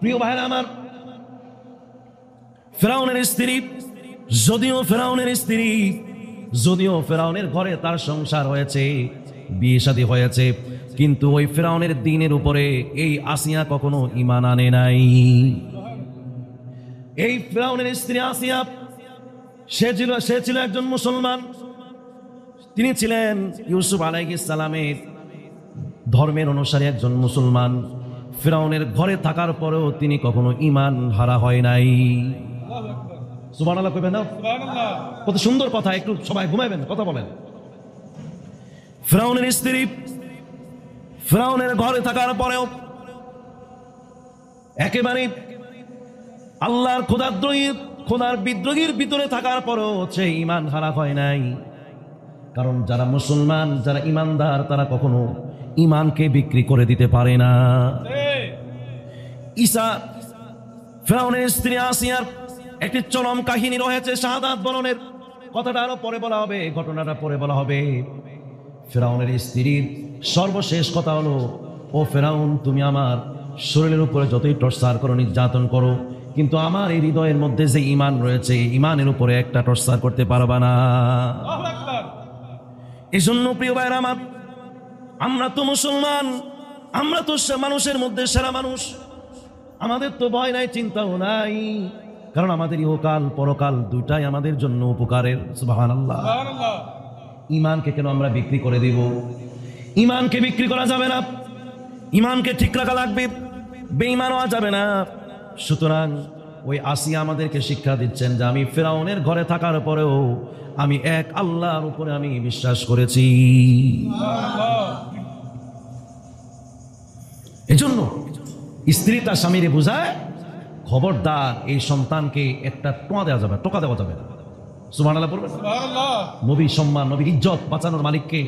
প্রিয় ভাইরা আমার, ফেরাউনের স্ত্রী, যদিও ফেরাউনের ঘরে তার সংসার হয়েছে, বিয়ে শাদী হয়েছে, কিন্তু ওই ফেরাউনের দ্বীনের উপরে এই আসিয়া কখনো ঈমান আনে নাই। এই ফেরাউনের স্ত্রী আসিয়া, সে ছিল একজন মুসলমান। তিনি ছিলেন ইউসুফ আলাইহিস সালামের ধর্মের অনুসারী একজন মুসলমান। ফেরাউনের ঘরে থাকার পরেও তিনি কখনো ঈমান হারা হয় নাই। সুবহানাল্লাহ কইবেন না? সুবহানাল্লাহ। কত সুন্দর কথা, একটু সবাই ঘুমাইবেন, কথা বলেন। ফেরাউনের স্ত্রী ফেরাউনের ঘরে থাকার পরেও একেবারে আল্লাহর খোদার বিদ্রোহীর ভিতরে থাকার পরেও সে ঈমান হারা হয় নাই। কারণ যারা মুসলমান, যারা ঈমানদার, তারা কখনো ঈমানকে বিক্রি করে দিতে পারে না। ফেরাউনের স্ত্রী আসিয়ার একটি চরম কাহিনী রয়েছে শাহাদাত বরণের। কথাটা আরো পরে বলা হবে, ঘটনাটা পরে বলা হবে। ফেরাউনের স্ত্রীর সর্বশেষ কথা হলো, ও ফেরাউন, তুমি আমার শরীরের উপরে যতই টর্চার করো, নির্যাতন করো, কিন্তু আমার এই হৃদয়ের মধ্যে যে ঈমান রয়েছে, ঈমানের উপরে একটা টর্চার করতে পারবা না। এই জন্য প্রিয় ভাইরা আমার, আমরা তো মুসলমান, আমরা তো মানুষের মধ্যে সেরা মানুষ। আমাদের তো ভয় নাই, চিন্তাও নাই, কারণ আমাদের ইহকাল পরকাল দুটাই আমাদের জন্য উপকারের। সুবহানাল্লাহ। ঈমানকে কেন আমরা বিক্রি করে দিব? ঈমানকে বিক্রি করা যাবে না, ঈমানকে ঠিক রাখা লাগবে, বেঈমান হওয়া যাবে না। সুতরাং ওই আসিয়া আমাদেরকে শিক্ষা দিচ্ছেন যে আমি ফেরাউনের ঘরে থাকার পরেও আমি এক আল্লাহর উপরে আমি বিশ্বাস করেছি। এজন্য স্ত্রী তার স্বামীরে বুঝায়, খবরদার এই সন্তানকে একটা টোকা দেওয়া যাবে না। সুবহানাল্লাহ বলবেন। নবীর সম্মান, নবীর ইজ্জত বাঁচানোর মালিককে।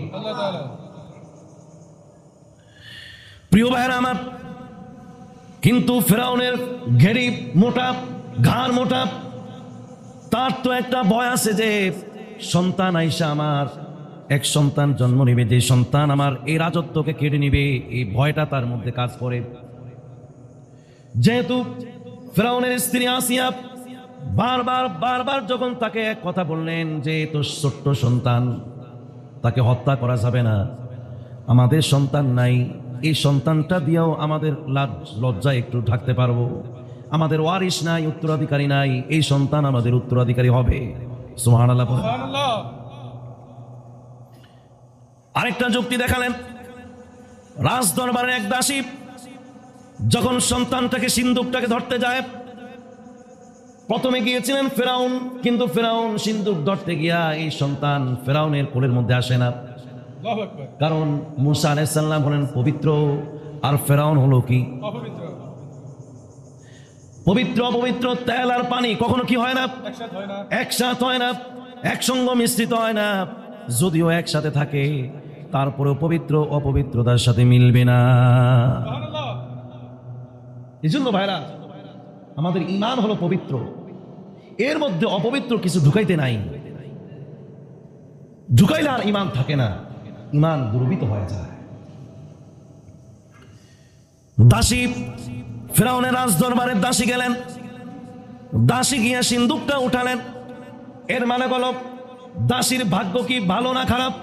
প্রিয় ভাইরা আমার, কিন্তু ফেরাউনের ঘেরি মোটা, ঘাড় মোটা, তার তো একটা ভয় আছে যে সন্তান আইসা আমার এক সন্তান জন্ম নিবে, যে সন্তান আমার এই রাজত্বকে কেড়ে নিবে, এই ভয়টা তার মধ্যে কাজ করে। যেহেতু ফেরাউনের স্ত্রী আসিয়া বারবার যখন তাকে এক কথা বললেন যে তো ছোট্ট সন্তান, তাকে হত্যা করা যাবে না, আমাদের সন্তান নাই, এই সন্তানটা দিয়েও আমাদের লজ্জা একটু ঢাকতে পারবো, আমাদের ওয়ারিশ নাই, উত্তরাধিকারী নাই, এই সন্তান আমাদের উত্তরাধিকারী হবে। সুবহানাল্লাহ। আরেকটা যুক্তি দেখালেন। রাজ দরবারের এক দাসী যখন সন্তানটাকে, সিন্দুকটাকে ধরতে যায়, প্রথমে গিয়েছিলেন ফেরাউন, কিন্তু ফেরাউন সিন্দুক ধরতে গিয়া এই সন্তান ফেরাউনের কোলের মধ্যে আসে না। কারণ মুসা আলাইহিস সালাম হলেন পবিত্র, আর ফেরাউন হলো কি পবিত্র। অপবিত্র, তেল আর পানি কখনো কি হয় না? একসাথে হয় না, একসঙ্গ মিশ্রিত হয় না। যদিও একসাথে থাকে, তারপরেও পবিত্র অপবিত্রতার সাথে মিলবে না। এই জন্য ভাইরা, আমাদের ঈমান হলো পবিত্র, এর মধ্যে অপবিত্র কিছু ঢুকাইতে নাই। ঢুকাইলে আর ঈমান থাকে না, ঈমান দুর্বৃত হয়ে যায়। দাসী ফেরাউনের রাজ দরবারের দাসী গেলেন, দাসী গিয়ে সিন্দুকটা উঠালেন। এর মানে হলো দাসীর ভাগ্য কি ভালো না খারাপ?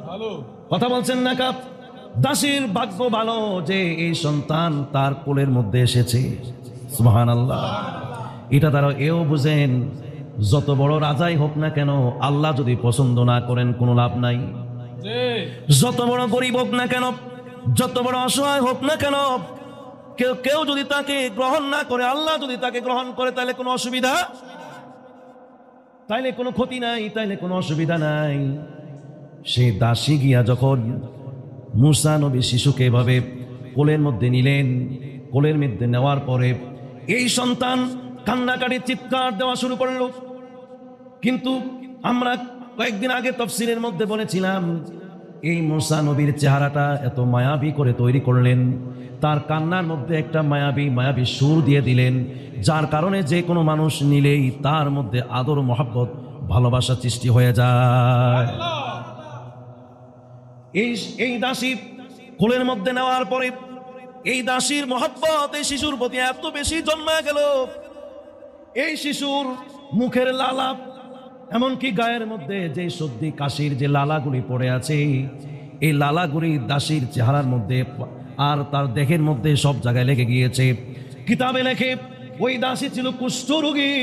ভালো। কথা বলছেন না কাপ? দাসীর ভাগ্য ভালো যে এই সন্তান তার কোলের মধ্যে এসেছে। সুবহানাল্লাহ। এটা তারা এও বুঝেন, যত বড় রাজাই হোক না কেন, আল্লাহ যদি পছন্দ না করেন কোনো লাভ নাই। যত বড় গরিব হোক না কেন, যত বড় অসহায় হোক না কেন, কেউ যদি তাকে গ্রহণ না করে, আল্লাহ যদি তাকে গ্রহণ করে, তাহলে কোনো অসুবিধা, তাইলে কোনো ক্ষতি নাই, তাইলে কোনো অসুবিধা নাই। সে দাসী গিয়া যখন মুসা নবী শিশুকে এভাবে কোলের মধ্যে নিলেন, কোলের মধ্যে নেওয়ার পরে এই সন্তান কান্নাকাটি চিৎকার দেওয়া শুরু করলো। কিন্তু আমরা কয়েকদিন আগে তাফসীরের মধ্যে বলেছিলাম, এই মুসা নবীর চেহারাটা এত মায়াবী করে তৈরি করলেন, তার কান্নার মধ্যে একটা মায়াবী সুর দিয়ে দিলেন, যার কারণে যে কোনো মানুষ নিলেই তার মধ্যে আদর, মহব্বত, ভালোবাসা সৃষ্টি হয়ে যায়। এই দাসী কোলের মধ্যে নেওয়ার পরে এই দাসীর মহব্বত এই শিশুর প্রতি এত বেশি জন্মা গেল, এই শিশুর মুখের লালা, এমনকি গায়ের মধ্যে যে সর্দি কাশির যে লালাগুলি পড়ে আছে, এই লালাগুলি দাসীর চেহারার মধ্যে আর তার দেহের মধ্যে সব জায়গায় লেগে গিয়েছে। কিতাবে লেখে ওই দাসী ছিল কুষ্ঠরোগী,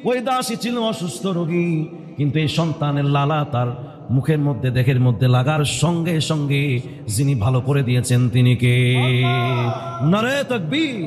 ওই দাসী ছিল অসুস্থ রোগী, কিন্তু এই সন্তানের লালা তার মুখের মধ্যে দেহের মধ্যে লাগার সঙ্গে সঙ্গে যিনি ভালো করে দিয়েছেন তিনি কে? নারে তাকবীর।